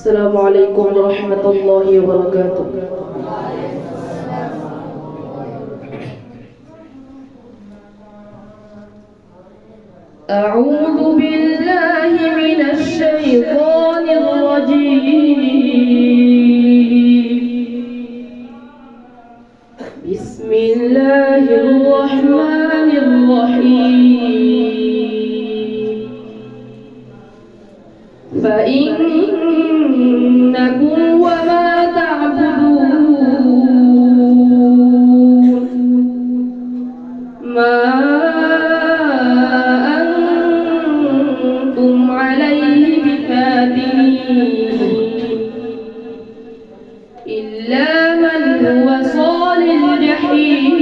السلام عليكم ورحمة الله وبركاته. أعوذ بالله من الشيطان الرجيم. بسم الله الرحمن الرحيم. فإنكم وما تعبدون ما أنتم عليه بفاتنين إلا من هو صال الجحيم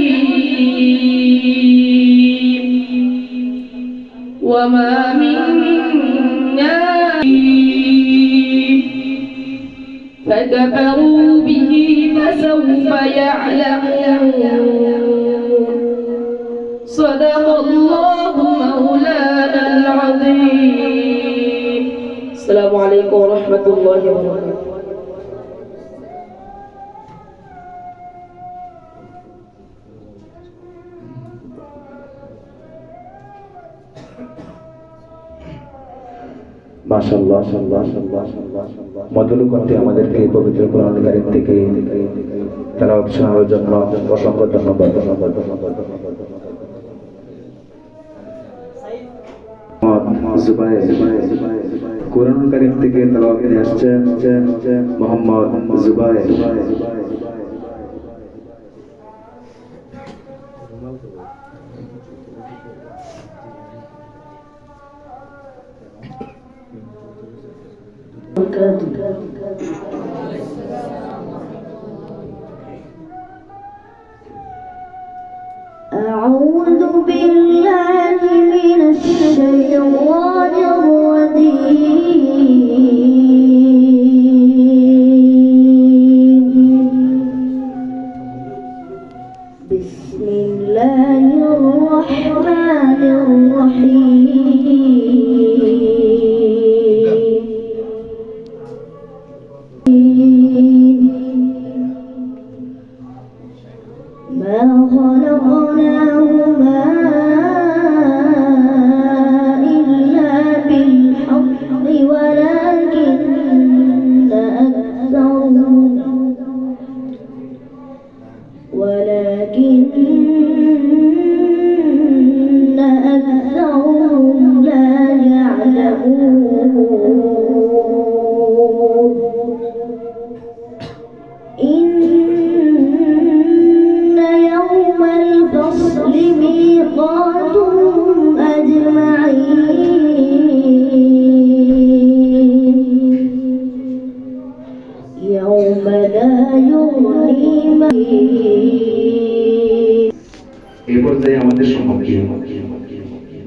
وما منا فكفروا به فسوف يعلمون. صدق الله مولانا العظيم. السلام عليكم ورحمة الله وبركاته. মাশাআল্লাহ মধুর কণ্ঠে আমাদেরকে পবিত্র কোরআন কারীম থেকে তেলাওয়াত শোনানোর জন্য অসংখ্য ধন্যবাদ। জুবায়ের কোরআন কারীম থেকে তেলাওয়াত নিয়ে আসছেন মোহাম্মদ জুবায়ের। أعوذ بالله من الشيطان الرجيم. بسم الله الرحمن الرحيم. ما خلقناهما إلا بالحق ولكن أكثرهم لا يعلمون. إن يوم الفصل ميقاتهم أجمعين. يوم لا يغني এই পর্যায়ে আমাদের সম্মুখে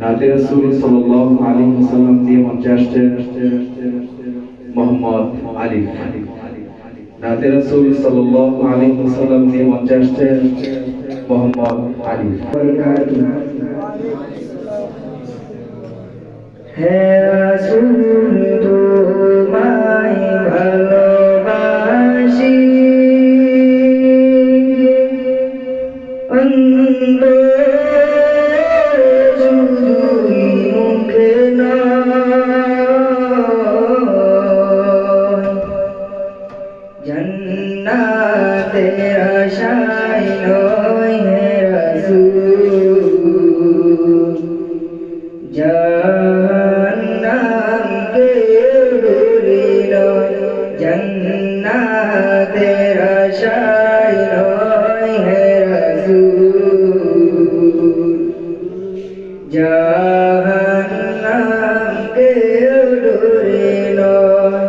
নাতে রাসূল সাল্লাল্লাহু আলাইহি ওয়াসাল্লাম দিয়ে মঞ্চে আসছেন মোহাম্মদ আলিফ। নাতে রাসূল সাল্লাল্লাহু আলাইহি ওয়াসাল্লাম দিয়ে মঞ্চে আসছেন মোহাম্মদ আলিফ। হে রাসূল তোমায় ভালোবাসি जन्नतेर आशाय नय हे रसूल जन्नम के डोली नय जन्नतेर आशाय नय हे रसूल जन्नम के डोली नय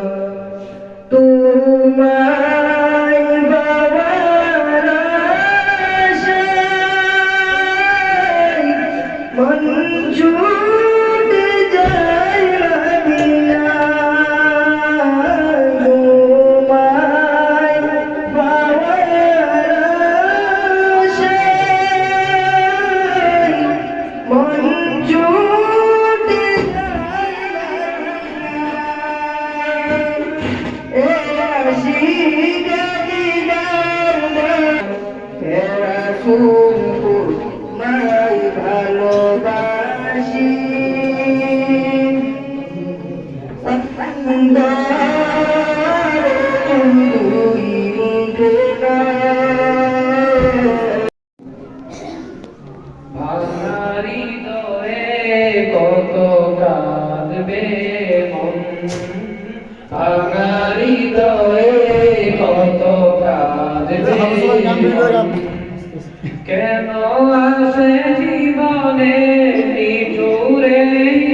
তোমায় বাবার আশায় মন ছুটে যায় মদিনায়। তোমায় বাবার কেন আসে জীবনে নিঠুরে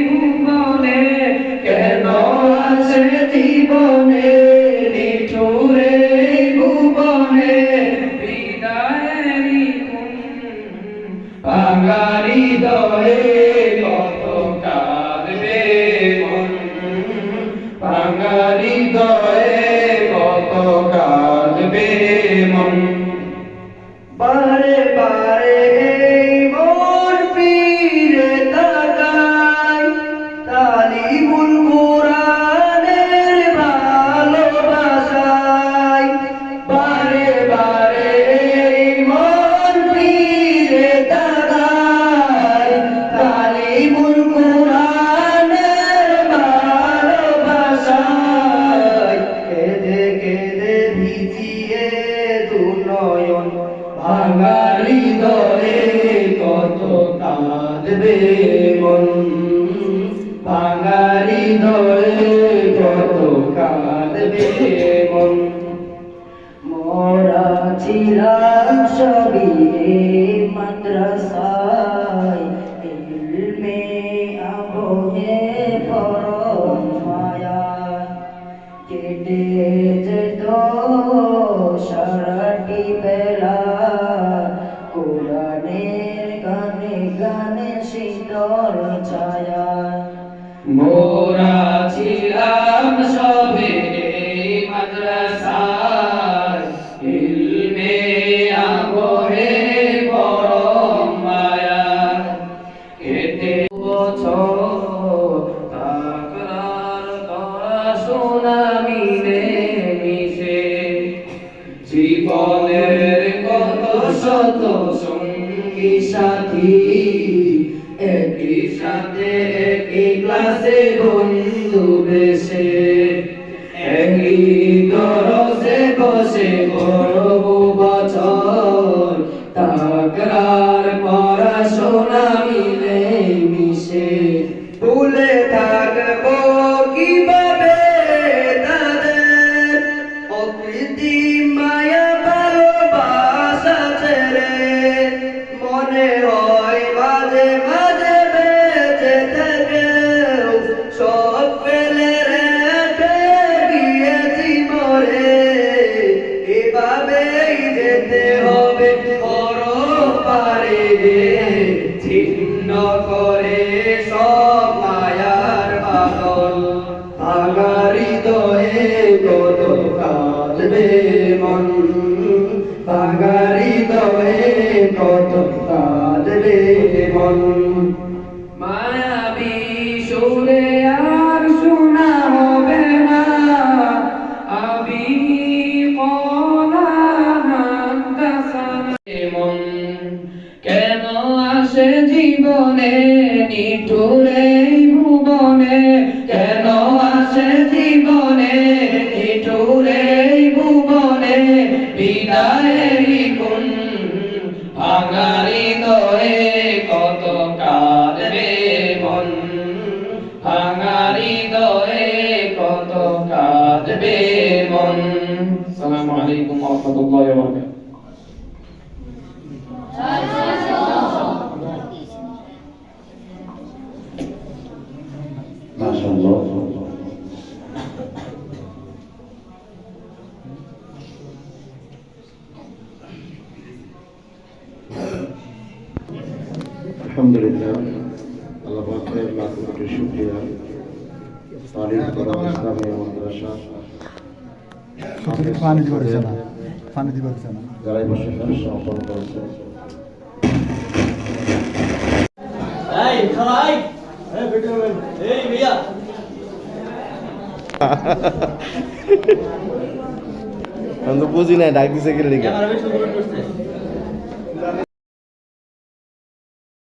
ভুবনে, কেন আসে জীবনে নিঠুরে ভুবনে, বিদায়েরই খুন বাঙালি দয়ে কত কাঁদবে মন, বাঙালি দয়ে কত কাঁদবে মন। বারে বারে এই মন ফিরে তাকায় তালিমুল কোরআনের ভালোবাসায়, বারে বারে এই মন ফিরে তাকায় তালিমুল কোরআনের ভালোবাসায়, কেঁদে কেঁদে ভিজিয়ে দু নয়ন বাঙালি দয়ে কত কাঁদবে মন, বাঙালি দয়ে কত কাঁদবে মন। মোরা ছিলাম সবই মাদ্রাসায়, ইলমে আবহে পরম মায়া, কেটে যেত সারাটি বেলা কোরআনের গানে গানে শীতল ছায়া। মোরা ছিলাম সবে মাদ্রাসায়, ইলমে আবহে পরম মায়া, কেটে বছর তাকরার পড়াশোনা মিলে মিশে, জীবনের কত শত সঙ্গী সাথী, একই সাথে একই ক্লাসে বন্ধু বেশে, একই দরসে বসে বহু বছর তাকরার পড়াশোনা মিলে মিশে। ভুলে থাকবো কিভাবে তাদের অকৃত্রিম মায়া ভালোবাসা ছেড়ে, মনে হয় মাঝে মাঝে বেঁচে থেকেও সব ফেলে রেখে গিয়েছি মরে, এভাবেই যেতে হবে পরপারে, ছিন্ন করে সব মায়ার বাদল, বাঙালি দয়ে কত কাঁদবে মন, বাঙালি দয়ে কত কাঁদবে মন। মায়াবী সুরে আর শোনা হবে না আবি কলা মন, কেন আসে জীবনে নিঠুরে ভুবনে, কেন আসে জীবনে নিঠুরে ভুবনে, বিদায়েরই খুন বাঙালি দয়ে কত কাঁদবে মন, বাঙালি দয়ে কত কাঁদবে মন। আসসালামু আলাইকুম ওয়া রাহমাতুল্লাহি ওয়া বারাকাতুহু। মাশাআল্লাহ। আলহামদুলিল্লাহ, আল্লাহ পাকের লাখ কোটি শুকরিয়া। তালিম করা ইসলামী মাদ্রাসা পানি দিতে না, পানি দিতে না, যারা এই বছর সমাপন করেছে, এই খালাই এই ভিডিও এই ভাইয়া আমি তো বুঝি না ডাক দিছে কি লিখে ক্যামেরা বেশি করতে